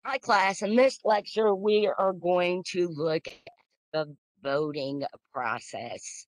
Hi, class. In this lecture, we are going to look at the voting process.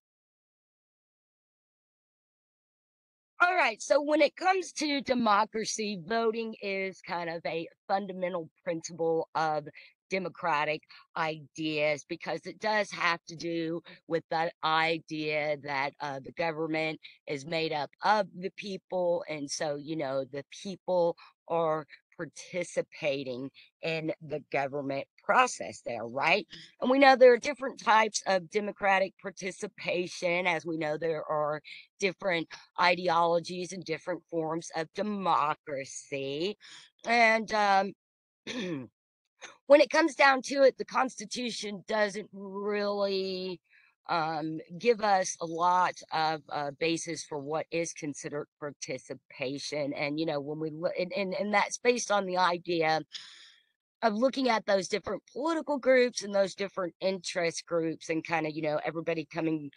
All right. So, when it comes to democracy, voting is kind of a fundamental principle of democratic ideas because it does have to do with that idea that the government is made up of the people. And so, the people are participating in the government process there, right? And we know there are different types of democratic participation. As we know, there are different ideologies and different forms of democracy. And when it comes down to it, the Constitution doesn't really give us a lot of basis for what is considered participation. And, when we look, and that's based on the idea of looking at those different political groups and those different interest groups and kind of, everybody coming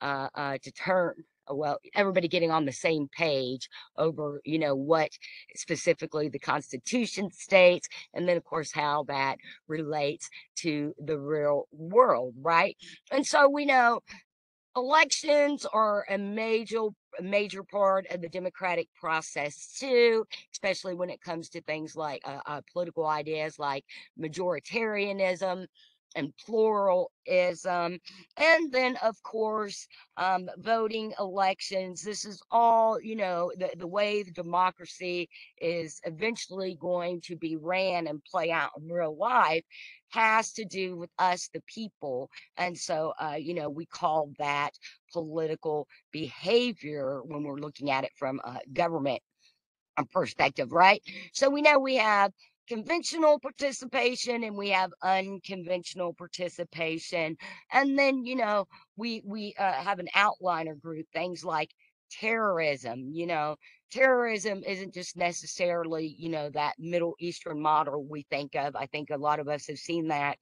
to turn well, everybody getting on the same page over, what specifically the Constitution states, and then, of course, how that relates to the real world, right? And so we know elections are a major part of the democratic process too, especially when it comes to things like political ideas like majoritarianism and pluralism. And then, of course, voting elections. This is all, the way the democracy is eventually going to be ran and play out in real life has to do with us, the people. And so, we call that political behavior when we're looking at it from a government perspective, right? So we know we have conventional participation and we have unconventional participation. And then, we have an outliner group, things like terrorism. Terrorism isn't just necessarily, that Middle Eastern model we think of. I think a lot of us have seen that,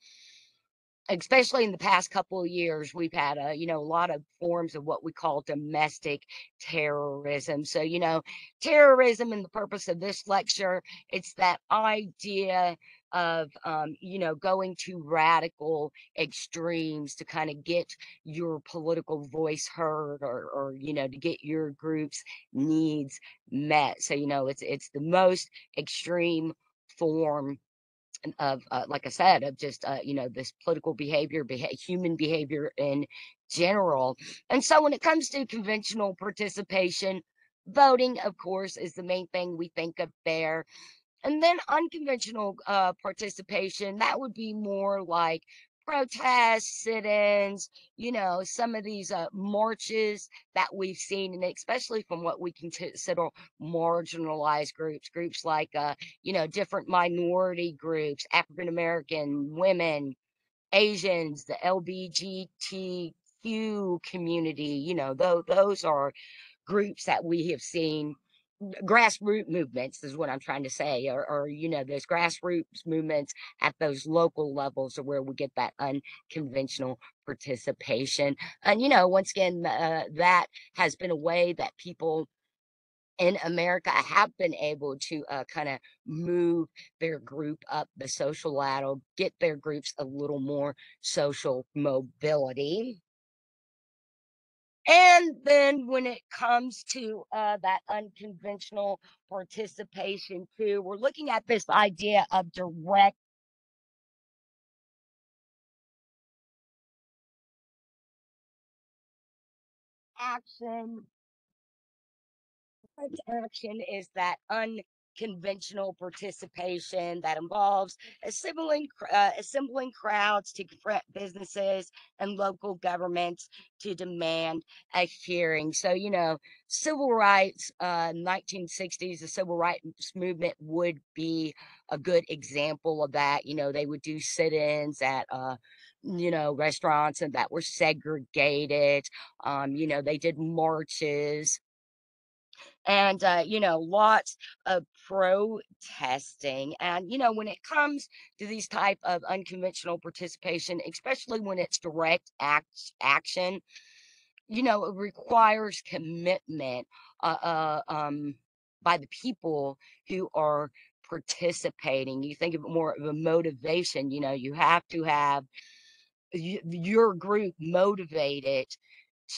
especially in the past couple of years. We've had a lot of forms of what we call domestic terrorism. So, terrorism, and the purpose of this lecture, it's that idea of going to radical extremes to kind of get your political voice heard, or to get your group's needs met. So, it's the most extreme form of, like I said, of just, this political behavior, human behavior in general. And so when it comes to conventional participation, voting, of course, is the main thing we think of there. And then unconventional participation, that would be more like protests, sit-ins, some of these marches that we've seen, and especially from what we can consider marginalized groups like, different minority groups, African American, women, Asians, the LBGTQ community. Those are groups that we have seen. Grassroots movements is what I'm trying to say, or those grassroots movements at those local levels are where we get that unconventional participation. And once again, that has been a way that people in America have been able to kind of move their group up the social ladder, get their groups a little more social mobility. And then when it comes to that unconventional participation too, we're looking at this idea of direct action. Direct action is that unconventional participation that involves assembling crowds to confront businesses and local governments to demand a hearing. So, civil rights, 1960s, the civil rights movement would be a good example of that. They would do sit-ins at restaurants and that were segregated. They did marches and lots of protesting. And when it comes to these type of unconventional participation, especially when it's direct action, it requires commitment uh, uh, um, by the people who are participating, you think of it more of a motivation, you have to have your group motivated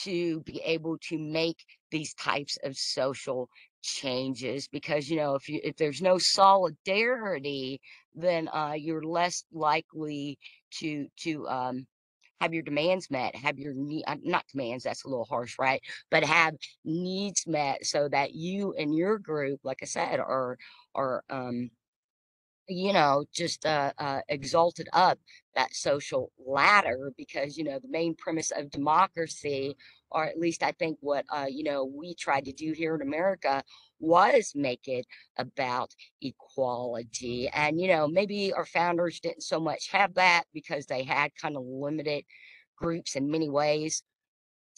to be able to make these types of social changes because if there's no solidarity, then you're less likely to have your demands met, have your not demands, that's a little harsh, right, but have needs met so that you and your group, like I said, are just exalted up that social ladder because, the main premise of democracy, or at least I think what, we tried to do here in America was make it about equality. And, maybe our founders didn't so much have that because they had kind of limited groups in many ways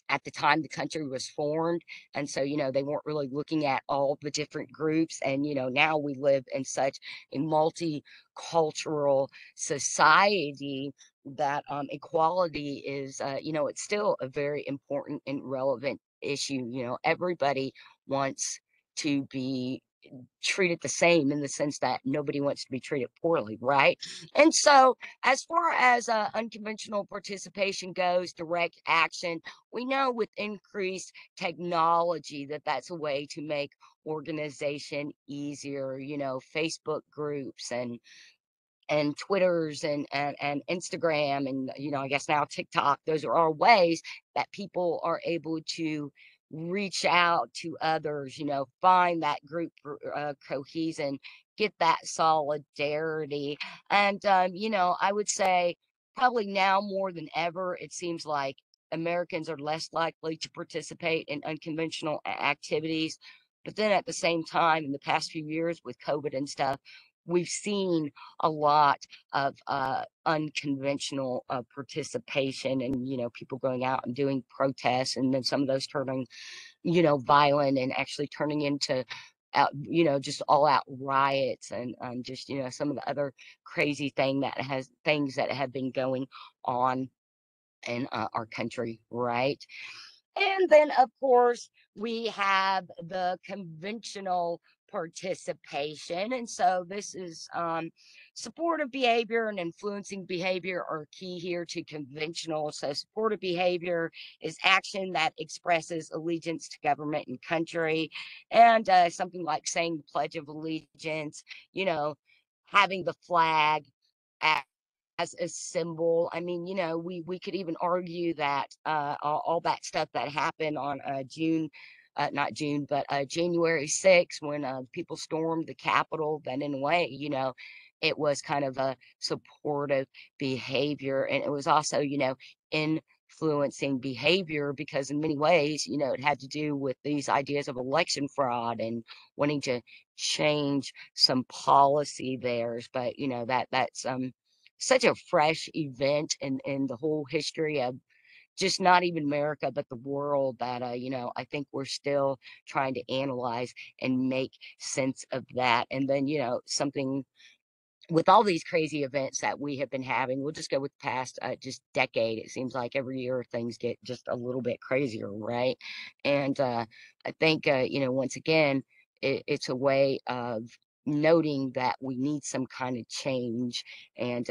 at the time the country was formed. And so, they weren't really looking at all the different groups. And, now we live in such a multicultural society that equality is, it's still a very important and relevant issue. Everybody wants to be treated the same in the sense that nobody wants to be treated poorly, right? And so, as far as unconventional participation goes, direct action, we know with increased technology that that's a way to make organization easier. Facebook groups and Twitters and Instagram and I guess now TikTok. Those are all ways that people are able to reach out to others. Find that group cohesion, get that solidarity, and I would say probably now more than ever, it seems like Americans are less likely to participate in unconventional activities. But then at the same time, in the past few years with COVID and stuff, we've seen a lot of unconventional participation and people going out and doing protests and then some of those turning violent and actually turning into just all out riots and just some of the other crazy things that have been going on in our country, right? And then, of course, we have the conventional participation. And so this is supportive behavior and influencing behavior are key here to conventional. So supportive behavior is action that expresses allegiance to government and country. And something like saying the Pledge of Allegiance, you know, having the flag as a symbol. I mean, we could even argue that all that stuff that happened on not June, but January 6th when people stormed the Capitol, that in a way, it was kind of a supportive behavior. And it was also, influencing behavior because in many ways, it had to do with these ideas of election fraud and wanting to change some policy there. But, that's such a fresh event in the whole history of just not even America, but the world that, I think we're still trying to analyze and make sense of that. And then, something with all these crazy events that we have been having, we'll just go with the past just decade. It seems like every year things get just a little bit crazier, right? And I think, once again, it's a way of noting that we need some kind of change and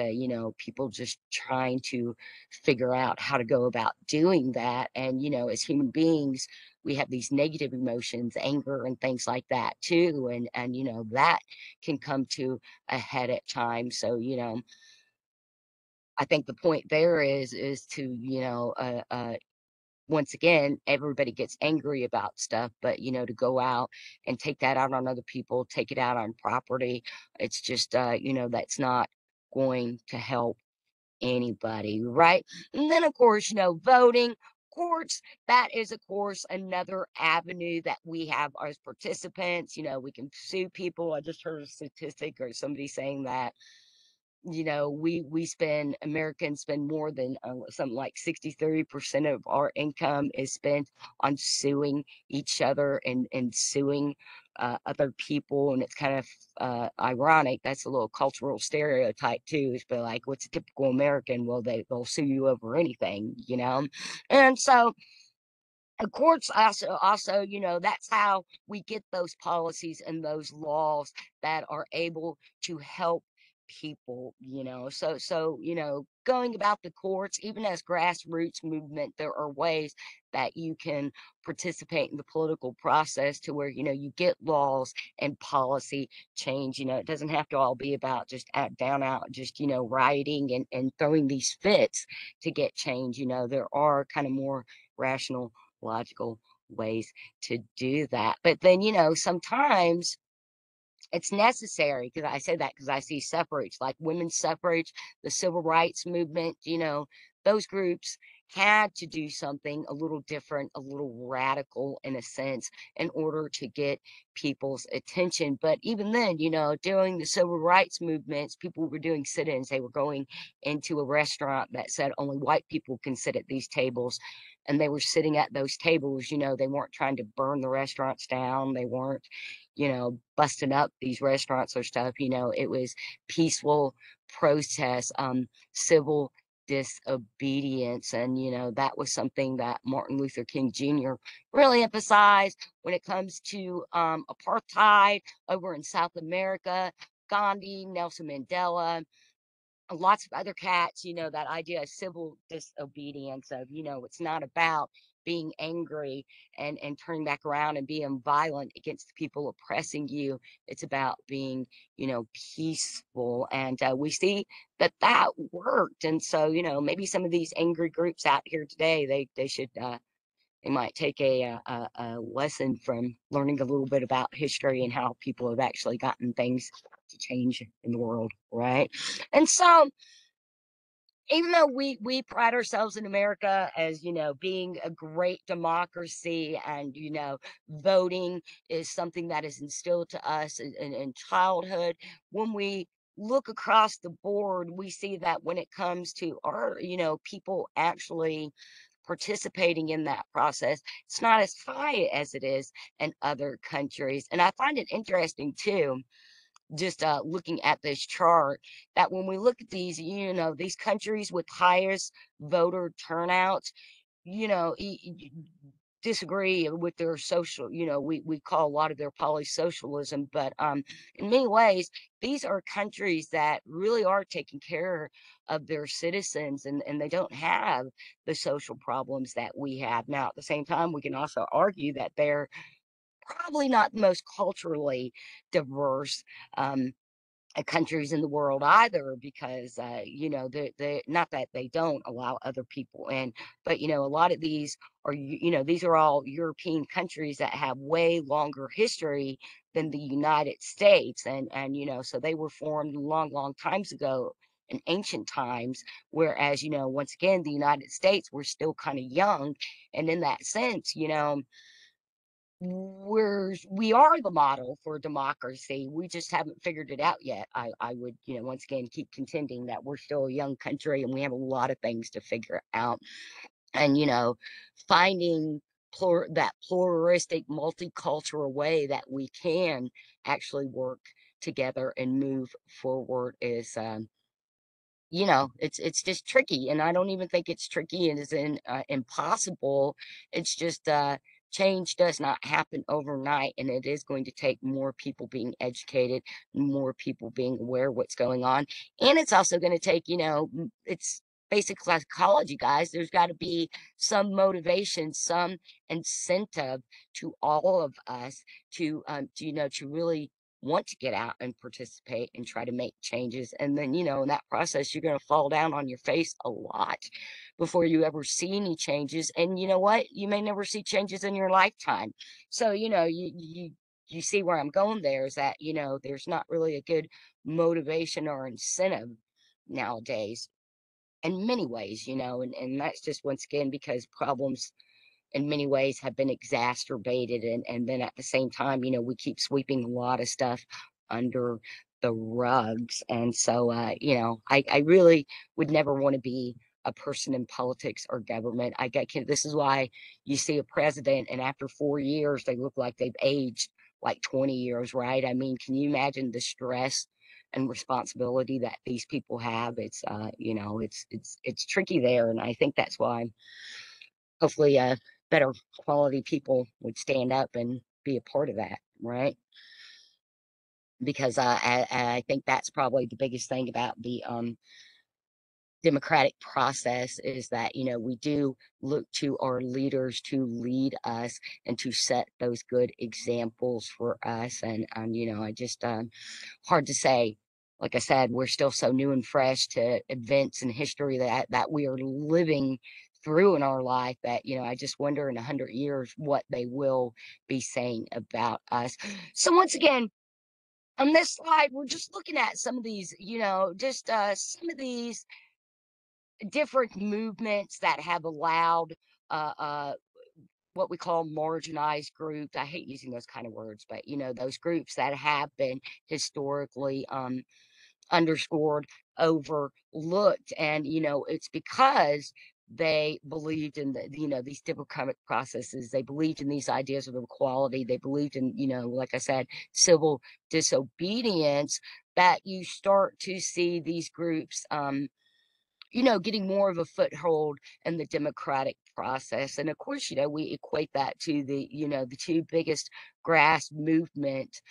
people just trying to figure out how to go about doing that. And as human beings, we have these negative emotions, anger and things like that too, and that can come to ahead at times. So, I think the point there is to, once again, everybody gets angry about stuff, but to go out and take that out on other people, take it out on property, it's just that's not going to help anybody, right? And then, of course, voting. Courts, that is, of course, another avenue that we have as participants. We can sue people. I just heard a statistic or somebody saying that we spend Americans spend more than something like 63% of our income is spent on suing each other and suing other people. And it's kind of ironic. That's a little cultural stereotype too. Is but like, what's a typical American? Well, they'll sue you over anything. And so Of course, also, that's how we get those policies and those laws that are able to help people. So, going about the courts, even as grassroots movement, there are ways that you can participate in the political process to where, you get laws and policy change. It doesn't have to all be about just down out, just, rioting and throwing these fits to get change. There are kind of more rational, logical ways to do that. But then, sometimes it's necessary, because I say that because I see suffrage, like women's suffrage, the civil rights movement, those groups had to do something a little different, a little radical in a sense, in order to get people's attention. But even then, during the civil rights movements, people were doing sit ins. They were going into a restaurant that said only white people can sit at these tables. And they were sitting at those tables. They weren't trying to burn the restaurants down. They weren't busting up these restaurants or stuff. It was peaceful protest, civil disobedience. And, that was something that Martin Luther King Jr. really emphasized when it comes to apartheid over in South America. Gandhi, Nelson Mandela, lots of other cats, that idea of civil disobedience of, it's not about being angry and turning back around and being violent against the people oppressing you. It's about being, peaceful. And we see that that worked. And so, maybe some of these angry groups out here today, they should, they might take a lesson from learning a little bit about history and how people have actually gotten things to change in the world, right? And so, even though we pride ourselves in America as, being a great democracy, and, voting is something that is instilled to us in childhood, when we look across the board, we see that when it comes to our, people actually participating in that process, it's not as high as it is in other countries. And I find it interesting too, just looking at this chart, that when we look at these, these countries with highest voter turnouts, disagree with their social, we call a lot of their polysocialism, but in many ways, these are countries that really are taking care of their citizens, and they don't have the social problems that we have. Now, at the same time, we can also argue that they're probably not the most culturally diverse um, countries in the world either, because they, not that they don't allow other people in, but a lot of these are, these are all European countries that have way longer history than the United States. And so they were formed long, long times ago in ancient times, whereas, once again, the United States, we're still kind of young. And in that sense, we are the model for democracy. We just haven't figured it out yet. I would, once again, keep contending that we're still a young country and we have a lot of things to figure out. And, finding that pluralistic, multicultural way that we can actually work together and move forward is, it's just tricky. And I don't even think it's tricky and is impossible. It's just change does not happen overnight, and it is going to take more people being educated, more people being aware of what's going on. And it's also going to take, it's basic psychology, guys. There's got to be some motivation, some incentive to all of us to really want to get out and participate and try to make changes. And then, in that process, you're going to fall down on your face a lot before you ever see any changes. And you know what? You may never see changes in your lifetime. So, you see where I'm going there, is that, there's not really a good motivation or incentive nowadays in many ways, and that's just once again because problems in many ways have been exacerbated, and then at the same time, we keep sweeping a lot of stuff under the rugs. And so I really would never want to be a person in politics or government. This is why you see a president and after 4 years they look like they've aged like 20 years, right? I mean, can you imagine the stress and responsibility that these people have? It's it's tricky there, and I think that's why hopefully better quality people would stand up and be a part of that, right? Because I think that's probably the biggest thing about the democratic process is that we do look to our leaders to lead us and to set those good examples for us. And I just hard to say. Like I said, we're still so new and fresh to events in history that we are living through in our life that I just wonder in 100 years what they will be saying about us. So once again, on this slide, we're just looking at some of these, just some of these different movements that have allowed uh, uh, what we call marginalized groups. I hate using those kind of words, but those groups that have been historically underscored, overlooked, and it's because they believed in these democratic processes. They believed in these ideas of equality. They believed in like I said, civil disobedience. That you start to see these groups getting more of a foothold in the democratic process. And of course, we equate that to the two biggest grass movement,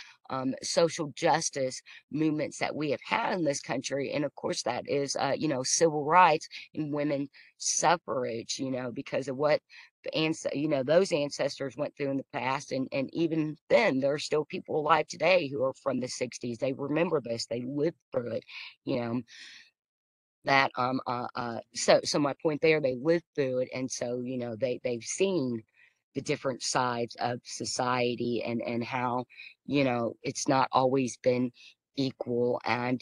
social justice movements that we have had in this country. And of course, that is, civil rights and women suffrage, because of what those ancestors went through in the past. And even then, there are still people alive today who are from the 60s. They remember this, they lived through it, you know that so my point there, they lived through it, and so they've seen the different sides of society, and how it's not always been equal. And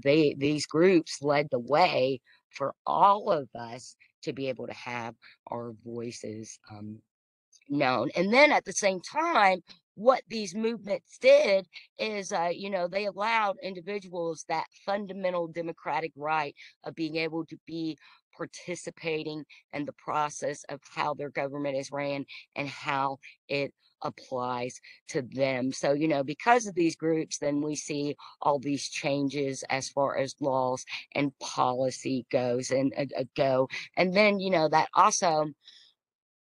these groups led the way for all of us to be able to have our voices known. And then at the same time, what these movements did is, they allowed individuals that fundamental democratic right of being able to be participating in the process of how their government is ran and how it applies to them. So, because of these groups, then we see all these changes as far as laws and policy goes and go. And then, that also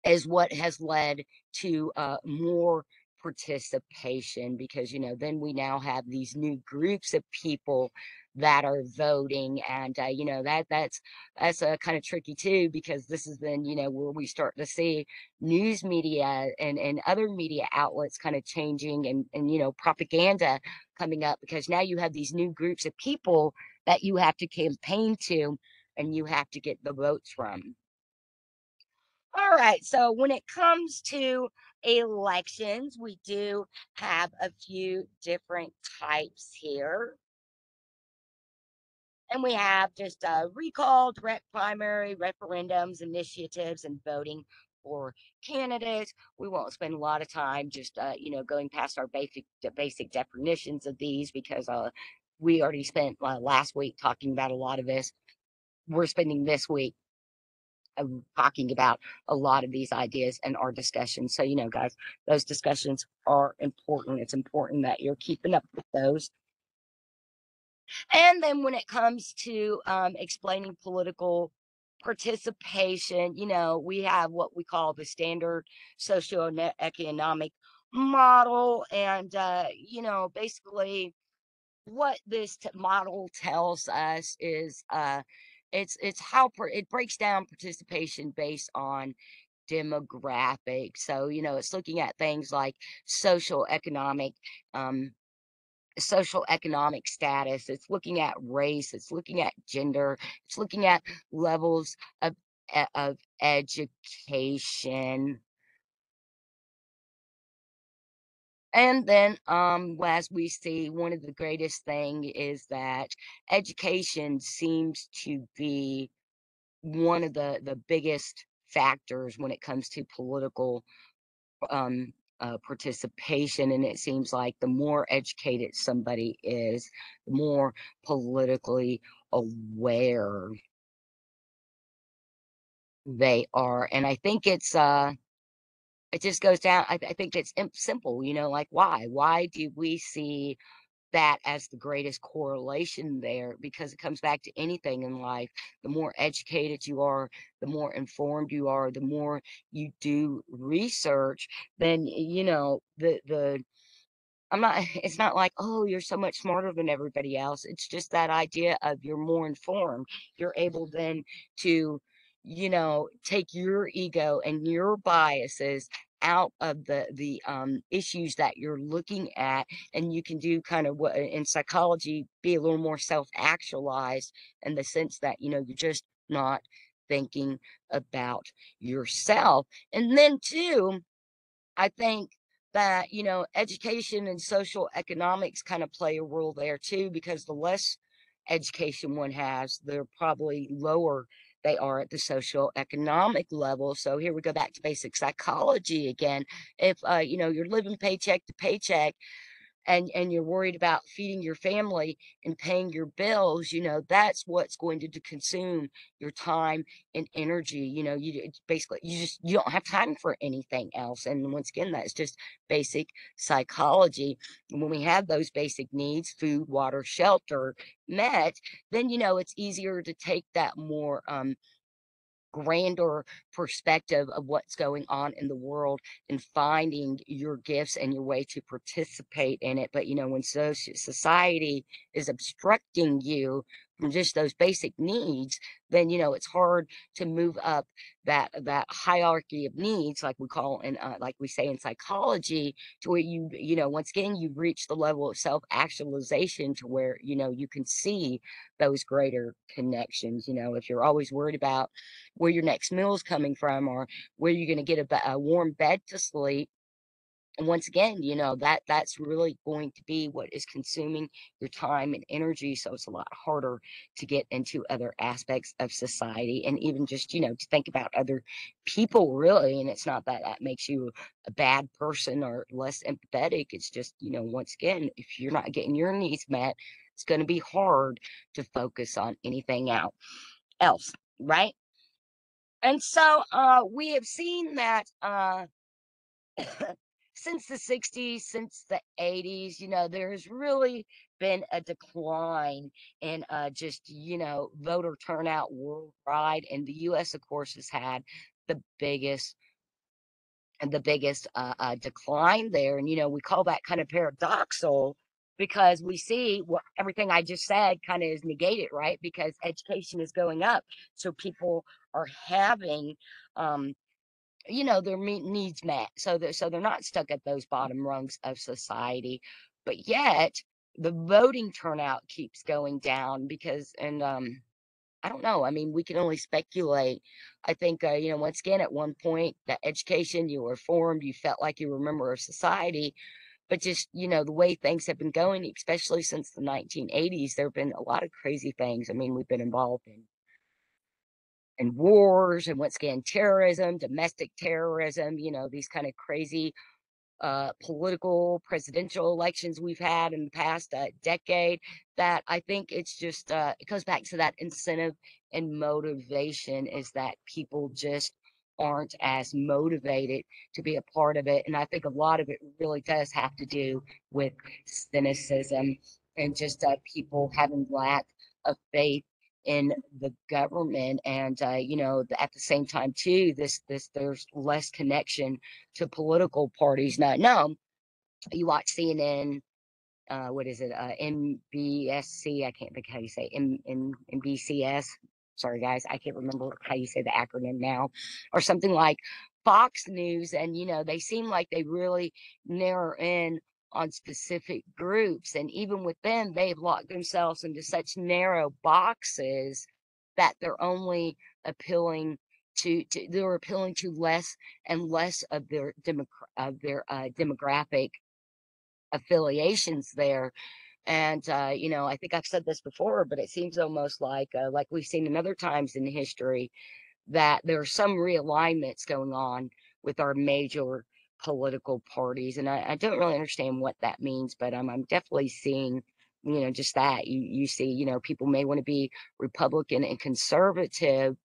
is what has led to more participation, because then we now have these new groups of people that are voting. And that's kind of tricky too, because this is then where we start to see news media and other media outlets kind of changing, and propaganda coming up, because now you have these new groups of people that you have to campaign to and you have to get the votes from. All right. So when it comes to elections, we do have a few different types here. And we have just recall, direct primary, referendums, initiatives, and voting for candidates. We won't spend a lot of time just going past our basic definitions of these, because we already spent last week talking about a lot of this. We're spending this week talking about a lot of these ideas in our discussions. So, guys, those discussions are important. It's important that you're keeping up with those. And then when it comes to explaining political participation, we have what we call the standard socioeconomic model. And, basically, what this model tells us is it's how it breaks down participation based on demographics. So it's looking at things like social economic um, social economic status. It's looking at race. It's looking at gender. It's looking at levels of education. And then, as we see, one of the greatest thing is that education seems to be one of the biggest factors when it comes to political participation. And it seems like the more educated somebody is, the more politically aware they are. And I think it just goes down. I think it's simple, like why do we see that as the greatest correlation there, because it comes back to anything in life. The more educated you are, the more informed you are, the more you do research, then the I'm not it's not like, "Oh, you're so much smarter than everybody else." It's just that idea of you're more informed. You're able then to, take your ego and your biases out of the issues that you're looking at, and you can do kind of what in psychology, be a little more self-actualized in the sense that, you're just not thinking about yourself. And then too, I think that, education and social economics kind of play a role there too, because the less education one has, the probably lower they are at the social economic level. So here we go back to basic psychology again. If you're living paycheck to paycheck, and you're worried about feeding your family and paying your bills, that's what's going to consume your time and energy. It's basically you don't have time for anything else. And once again, that's just basic psychology. And when we have those basic needs, food, water, shelter, met, then it's easier to take that more grander perspective of what's going on in the world and finding your gifts and your way to participate in it. But when society is obstructing you from just those basic needs, then it's hard to move up that hierarchy of needs, like we call in like we say in psychology, to where once again you reach the level of self actualization to where you can see those greater connections. If you're always worried about where your next meal is coming from, or where you're going to get a warm bed to sleep. And once again, that's really going to be what is consuming your time and energy. So it's a lot harder to get into other aspects of society, and even just, to think about other people, really. And it's not that that makes you a bad person or less empathetic. It's just, once again, if you're not getting your needs met, it's going to be hard to focus on anything else, right? And so we have seen that since the 60s, since the 80s, there's really been a decline in just, voter turnout worldwide. And the US, of course, has had the biggest decline there. And, we call that kind of paradoxal, because we see what everything I just said kind of is negated, right? Because education is going up. So people are having, um, their needs met. So they're not stuck at those bottom rungs of society. But yet the voting turnout keeps going down because, and I don't know. I mean, we can only speculate. I think, once again, at one point, that education, you were formed, you felt like you were a member of society, but just, the way things have been going, especially since the 1980s, there have been a lot of crazy things. I mean, we've been involved in wars, and once again, terrorism, domestic terrorism, these kind of crazy political presidential elections we've had in the past decade, that I think it's just it goes back to that incentive and motivation, is that people just aren't as motivated to be a part of it. And I think a lot of it really does have to do with cynicism, and just people having lack of faith in the government. And at the same time too, this there's less connection to political parties. Now, no, you watch CNN, what is it? MBSC. I can't think how you say MBCS. Sorry, guys, I can't remember how you say the acronym now, or something like Fox News, and they seem like they really narrow in on specific groups, and even with them, they've locked themselves into such narrow boxes that they're only appealing they're appealing to less and less of their demographic affiliations there. And I think I've said this before, but it seems almost like we've seen in other times in history, that there are some realignments going on with our major political parties. And I don't really understand what that means, but I'm definitely seeing, just that. You see, people may want to be Republican and conservative,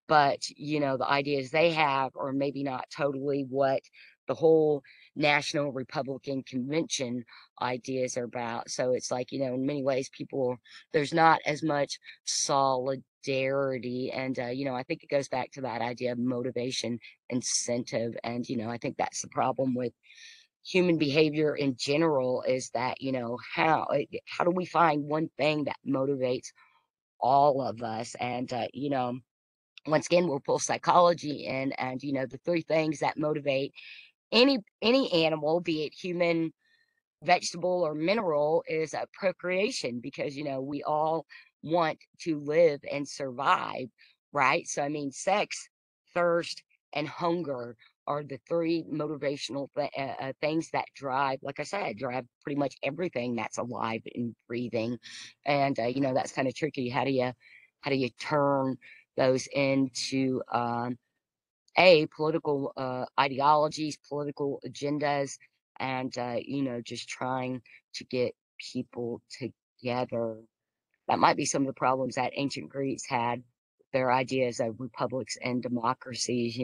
but the ideas they have are maybe not totally what the whole National Republican Convention ideas are about. So it's like, in many ways, there's not as much solidarity. And, I think it goes back to that idea of motivation, incentive. And, I think that's the problem with human behavior in general is that, how do we find one thing that motivates all of us? And, once again, we'll pull psychology in, and, the three things that motivate any animal, be it human, vegetable, or mineral, is procreation, because we all want to live and survive, right? So I mean, sex, thirst, and hunger are the three motivational things that drive, like I said, drive pretty much everything that's alive and breathing. And that's kind of tricky. How do you turn those into political ideologies, political agendas, and just trying to get people together? That might be some of the problems that ancient Greeks had. Their ideas of republics and democracies.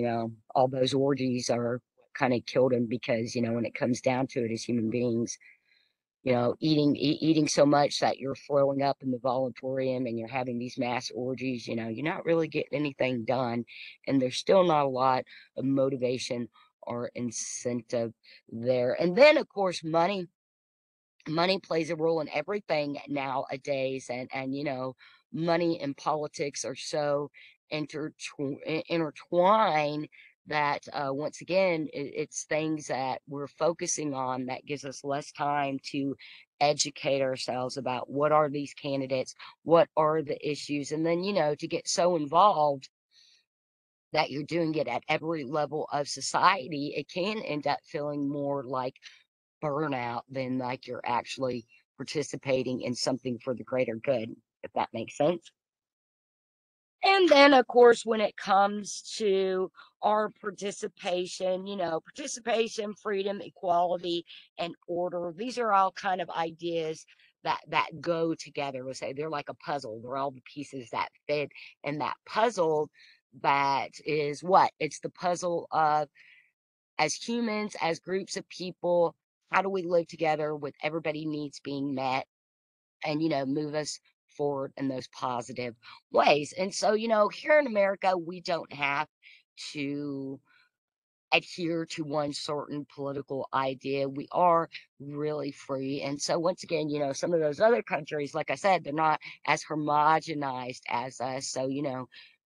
All those orgies are what kind of killed them, because when it comes down to it, as human beings, eating so much that you're throwing up in the vomitorium and you're having these mass orgies, you're not really getting anything done. And there's still not a lot of motivation or incentive there. And then, of course, money plays a role in everything nowadays. And money and politics are so intertwined that, once again, it's things that we're focusing on that gives us less time to educate ourselves about what are these candidates, what are the issues, and then to get so involved that you're doing it at every level of society, it can end up feeling more like burnout than like you're actually participating in something for the greater good, if that makes sense. And then, of course, when it comes to our participation, participation, freedom, equality, and order, these are all kind of ideas that go together. We'll say they're like a puzzle. They're all the pieces that fit in that puzzle. That is what? It's the puzzle of, as humans, as groups of people, how do we live together with everybody needs being met, and move us forward in those positive ways? And so, here in America, we don't have to adhere to one certain political idea. We are really free. And so, once again, some of those other countries, like I said, they're not as homogenized as us. So,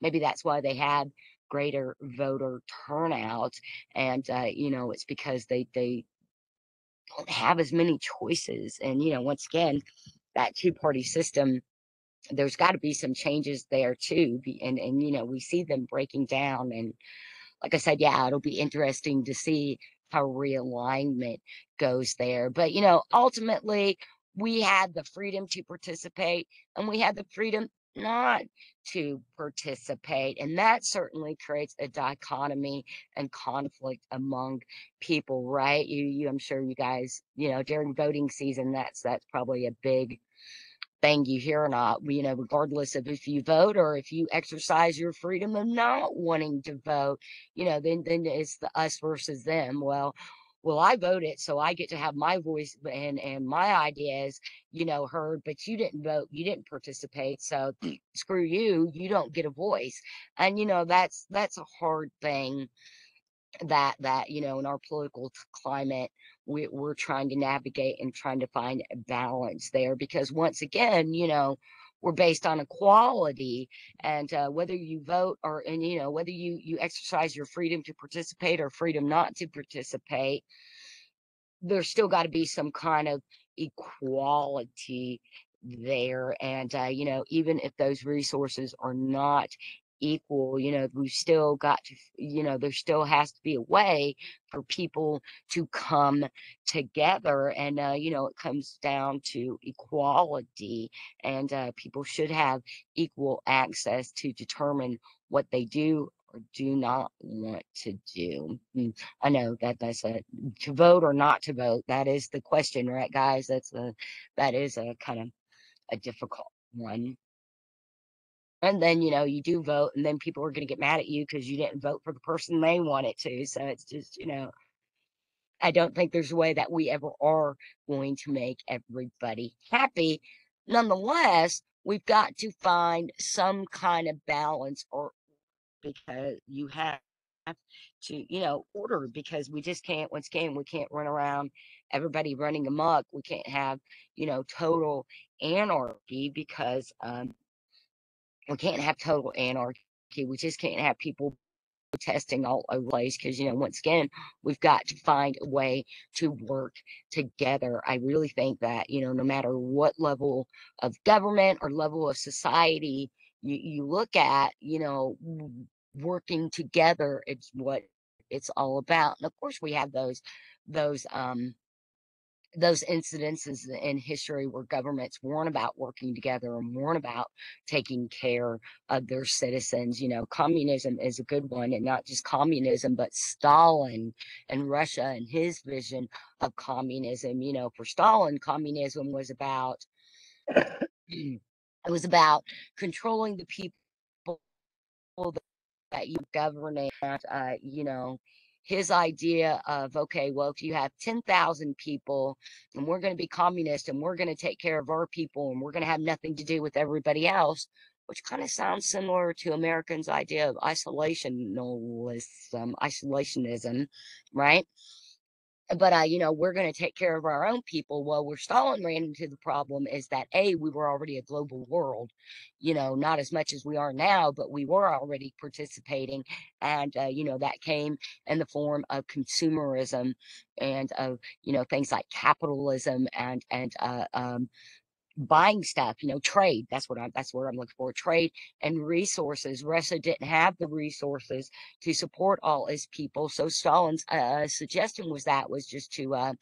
maybe that's why they had greater voter turnout. And it's because they don't have as many choices. And once again, that two-party system, there's got to be some changes there too. And we see them breaking down. And like I said, yeah, it'll be interesting to see how realignment goes there. But ultimately, we had the freedom to participate, and we had the freedom not to participate. And that certainly creates a dichotomy and conflict among people, right? I'm sure you guys, during voting season, that's probably a big thing you hear or not, regardless of if you vote or if you exercise your freedom of not wanting to vote, then it's the us versus them. Well, I voted, so I get to have my voice and my ideas, heard, but you didn't vote, you didn't participate, so screw you, you don't get a voice. And that's a hard thing that in our political climate, we're trying to navigate and trying to find a balance there, because once again, we're based on equality. And whether you vote, or and whether you exercise your freedom to participate or freedom not to participate, there's still got to be some kind of equality there. And even if those resources are not equal, we've still got to, there still has to be a way for people to come together. And it comes down to equality. And people should have equal access to determine what they do or do not want to do. I know that's a, to vote or not to vote. That is the question, right, guys? That is a kind of a difficult one. And then, you do vote, and then people are going to get mad at you because you didn't vote for the person they wanted to. So it's just, I don't think there's a way that we ever are going to make everybody happy. Nonetheless, we've got to find some kind of balance, or because you have to, order, because we just can't, once again, we can't run around everybody running amok. We can't have, total anarchy, because we can't have total anarchy. We just can't have people protesting all over the place, because, once again, we've got to find a way to work together. I really think that, no matter what level of government or level of society you look at, working together, it's what it's all about. And of course, we have those um those incidences in history where governments weren't about working together and weren't about taking care of their citizens. Communism is a good one, and not just communism, but Stalin and Russia and his vision of communism. For Stalin, communism was about it was about controlling the people that you governing. And, his idea of, okay, well, if you have 10,000 people and we're going to be communist and we're going to take care of our people and we're going to have nothing to do with everybody else, which kind of sounds similar to Americans' idea of isolationism, right? But we're going to take care of our own people. Well, where Stalin ran into the problem is that, we were already a global world, not as much as we are now, but we were already participating. And that came in the form of consumerism, and of things like capitalism, and buying stuff, trade. That's what I'm looking for. Trade and resources. Russia didn't have the resources to support all his people. So Stalin's suggestion was just to,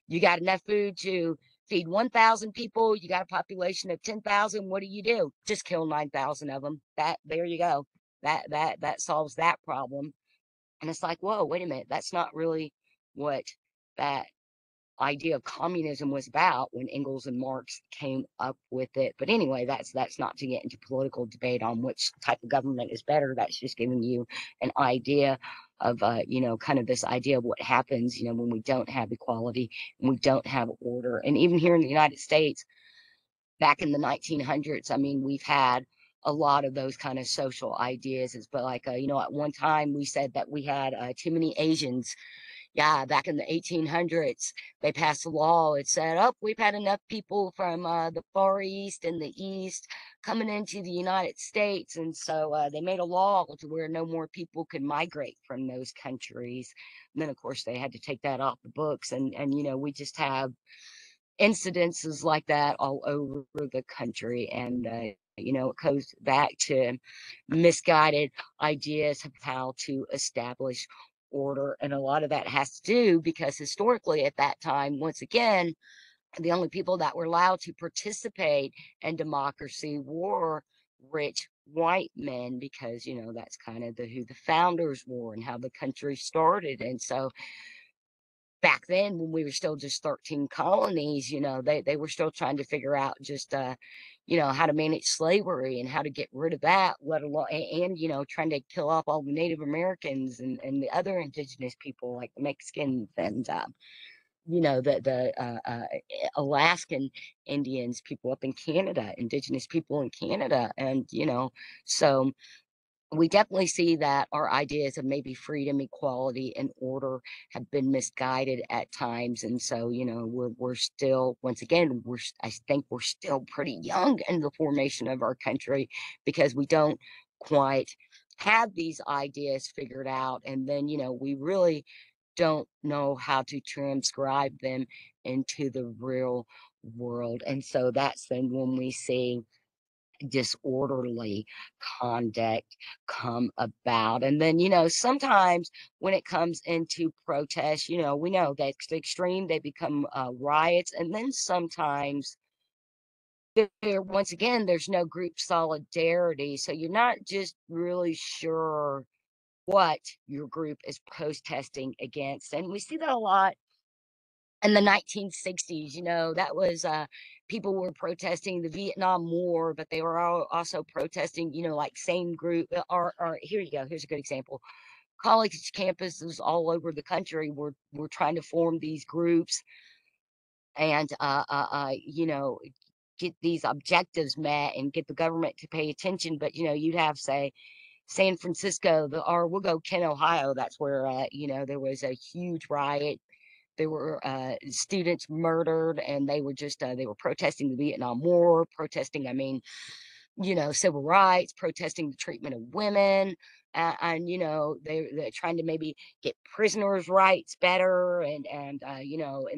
you got enough food to feed 1,000 people. You got a population of 10,000. What do? Just kill 9,000 of them. There you go. That solves that problem. And it's like, whoa, wait a minute. That's not really what that idea of communism was about when Engels and Marx came up with it. But anyway, that's not to get into political debate on which type of government is better. That's just giving you an idea of, kind of this idea of what happens, when we don't have equality and we don't have order. And even here in the United States, back in the 1900s, I mean, we've had a lot of those kind of social ideas. But like, at one time we said that we had too many Asians. Yeah, back in the 1800s, they passed a law. It said, "Oh, we've had enough people from the Far East and the East coming into the United States," and so they made a law to where no more people could migrate from those countries. And then, of course, they had to take that off the books, and we just have incidences like that all over the country. And it goes back to misguided ideas of how to establish order. And a lot of that has to do because historically at that time, once again, the only people that were allowed to participate in democracy were rich white men, because that's kind of who the founders were and how the country started. And so back then, when we were still just 13 colonies, they were still trying to figure out just how to manage slavery and how to get rid of that, let alone, and trying to kill off all the Native Americans and the other indigenous people like the Mexicans, and the Alaskan Indians, people up in Canada, indigenous people in Canada. And so we definitely see that our ideas of maybe freedom, equality, and order have been misguided at times. And so, we're still, once again, I think we're still pretty young in the formation of our country, because we don't quite have these ideas figured out. And then, we really don't know how to transcribe them into the real world. And so that's then when we see disorderly conduct come about. And then, sometimes when it comes into protests, we know that's the extreme, they become riots. And then sometimes once again, there's no group solidarity. So you're not just really sure what your group is protesting against. And we see that a lot in the 1960s. That was people were protesting the Vietnam War, but they were also protesting, like same group. Or here you go, here's a good example. college campuses all over the country were trying to form these groups and get these objectives met and get the government to pay attention. But you'd have, say, San Francisco, or we'll go Kent, Ohio. That's where there was a huge riot. There were students murdered, and they were protesting the Vietnam War, protesting, I mean, civil rights, protesting the treatment of women. And they're trying to maybe get prisoners' rights better, and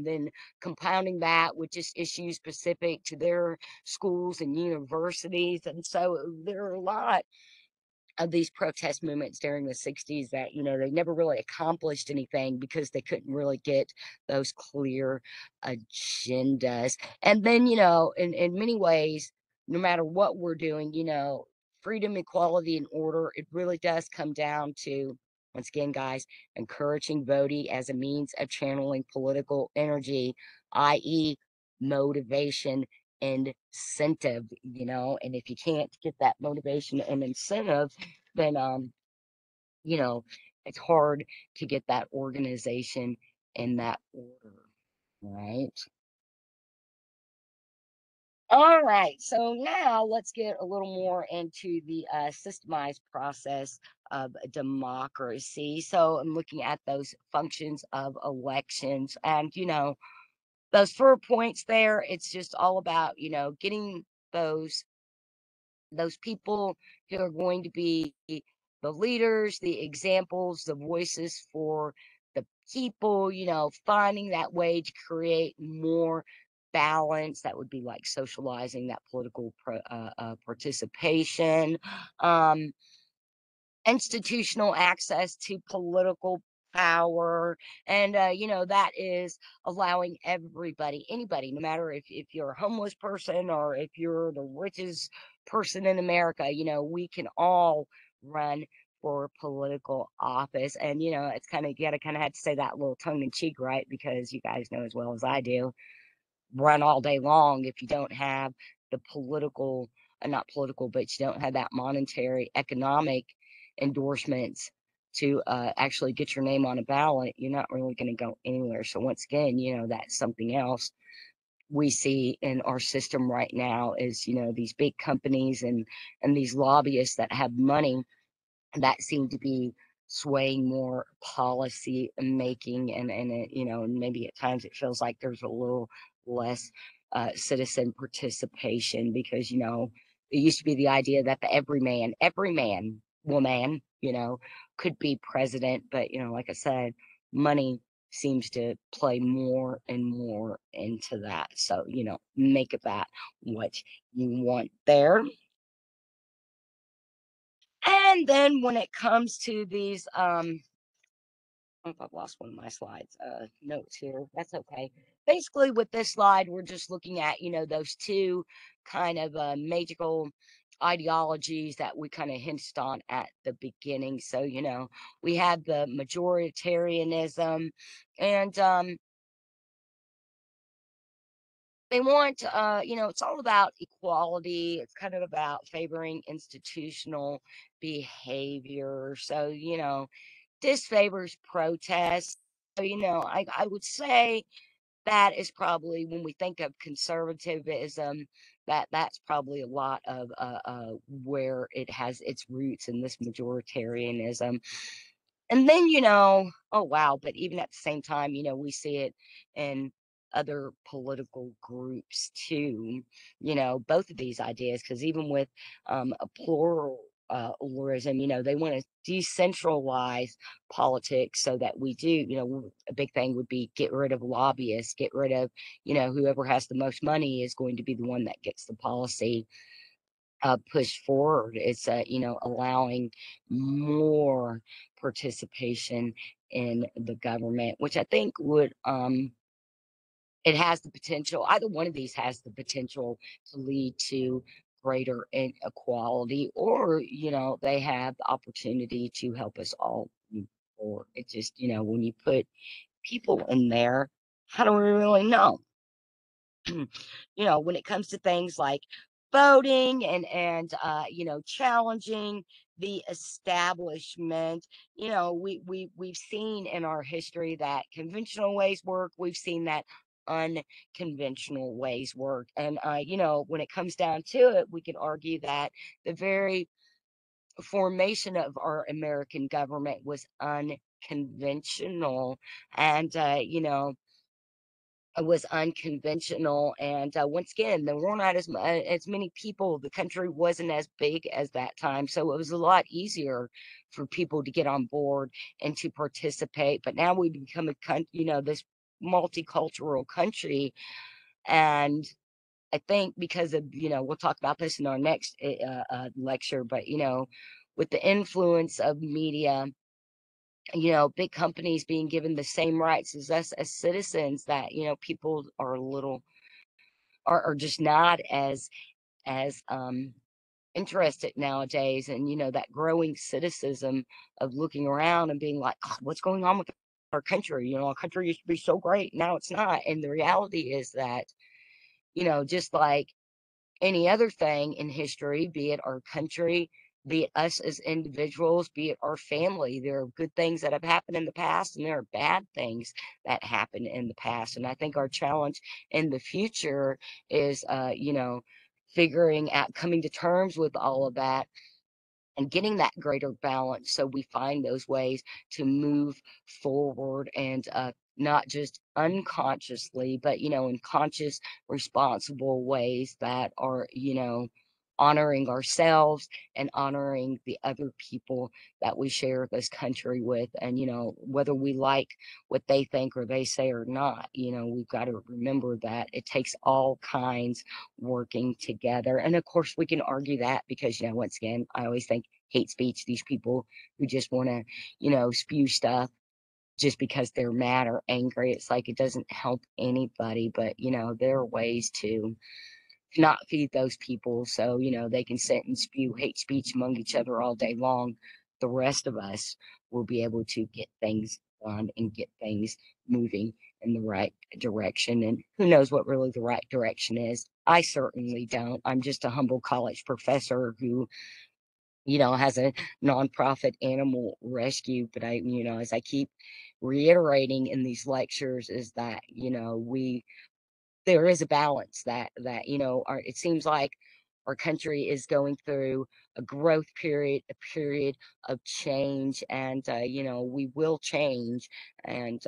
then compounding that with just issues specific to their schools and universities. And so there are a lot of these protest movements during the 60s that they never really accomplished anything because they couldn't really get those clear agendas. And then in many ways, no matter what we're doing, freedom, equality, and order, it really does come down to, once again, guys, encouraging voting as a means of channeling political energy, i.e., motivation, incentive. And if you can't get that motivation and incentive, then you know it's hard to get that organization in that order, right? All right, so now let's get a little more into the systemized process of democracy. So I'm looking at those functions of elections, and those 4 points there. It's just all about getting those those people who are going to be the leaders, the examples, the voices for the people, finding that way to create more balance. That would be like socializing that political participation. Um, Institutional access to political power, and that is allowing everybody, anybody, no matter if you're a homeless person or if you're the richest person in America, we can all run for political office. And it's kind of, you gotta kind of have to say that a little tongue in cheek, right? Because you guys know as well as I do, run all day long if you don't have the political, not political, but you don't have that monetary, economic endorsements to actually get your name on a ballot. You're not really going to go anywhere. So once again, that's something else we see in our system right now is these big companies and these lobbyists that have money that seem to be swaying more policy making, and maybe at times it feels like there's a little less citizen participation, because it used to be the idea that the every man woman could be president. But like I said, money seems to play more and more into that. So make of that what you want there. And then when it comes to these, I don't know if I've lost one of my slides, notes here. That's okay. Basically, with this slide, we're just looking at, those two kind of magical ideologies that we kind of hinted on at the beginning. So, we have the majoritarianism, and they want, it's all about equality. It's kind of about favoring institutional behavior. So, disfavors protest. So, I would say that is probably, when we think of conservatism, that's probably a lot of where it has its roots in this majoritarianism. And then, oh wow, but even at the same time, we see it in other political groups too, both of these ideas, because even with a pluralism, they want to decentralize politics so that we do, a big thing would be get rid of lobbyists, get rid of, whoever has the most money is going to be the one that gets the policy push forward. It's allowing more participation in the government, which I think would it has the potential. Either one of these has the potential to lead to greater inequality, or they have the opportunity to help us all move forward. It just when you put people in there, how do we really know? When it comes to things like voting and challenging the establishment. We've seen in our history that conventional ways work. We've seen that unconventional ways work. And when it comes down to it, we could argue that the very formation of our American government was unconventional. And it was unconventional. And once again, there were not as many people. The country wasn't as big as that time, so it was a lot easier for people to get on board and to participate. But now we become this multicultural country. And I think because of, we'll talk about this in our next lecture, but with the influence of media, big companies being given the same rights as us as citizens, that people are a little are just not as interested nowadays. And that growing cynicism of looking around and being like, "God, what's going on with our country? Our country used to be so great, now it's not." And the reality is that just like any other thing in history, be it our country, be it us as individuals, be it our family. There are good things that have happened in the past, and there are bad things that happened in the past. And I think our challenge in the future is, figuring out, coming to terms with all of that, and getting that greater balance, so we find those ways to move forward. And not just unconsciously, but in conscious, responsible ways that are honoring ourselves and honoring the other people that we share this country with. And whether we like what they think or they say or not, we've got to remember that it takes all kinds working together. And of course, we can argue that because, once again, I always think hate speech, these people who just want to, spew stuff just because they're mad or angry. It's like it doesn't help anybody. But, there are ways to not feed those people so, they can sit and spew hate speech among each other all day long. The rest of us will be able to get things done and get things moving in the right direction. And who knows what really the right direction is? I certainly don't. I'm just a humble college professor who has a nonprofit animal rescue. But as I keep reiterating in these lectures, is that, there is a balance that it seems like our country is going through a growth period, a period of change. And we will change. And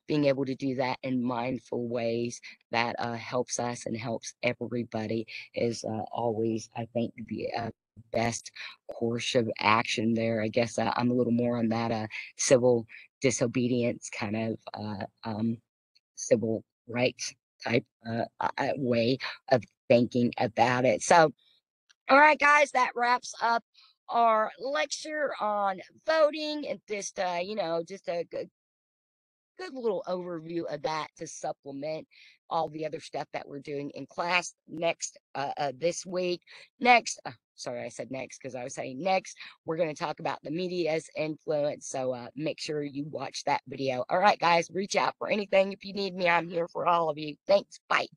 being able to do that in mindful ways that helps us and helps everybody is always, I think, the best course of action there. I guess I'm a little more on that civil disobedience kind of civil rights type way of thinking about it. So, all right, guys, that wraps up our lecture on voting. And just a good little overview of that to supplement all the other stuff that we're doing in class next this week. Next, sorry, I said next because I was saying next, we're going to talk about the media's influence. So make sure you watch that video. All right, guys, reach out for anything if you need me. I'm here for all of you. Thanks. Bye.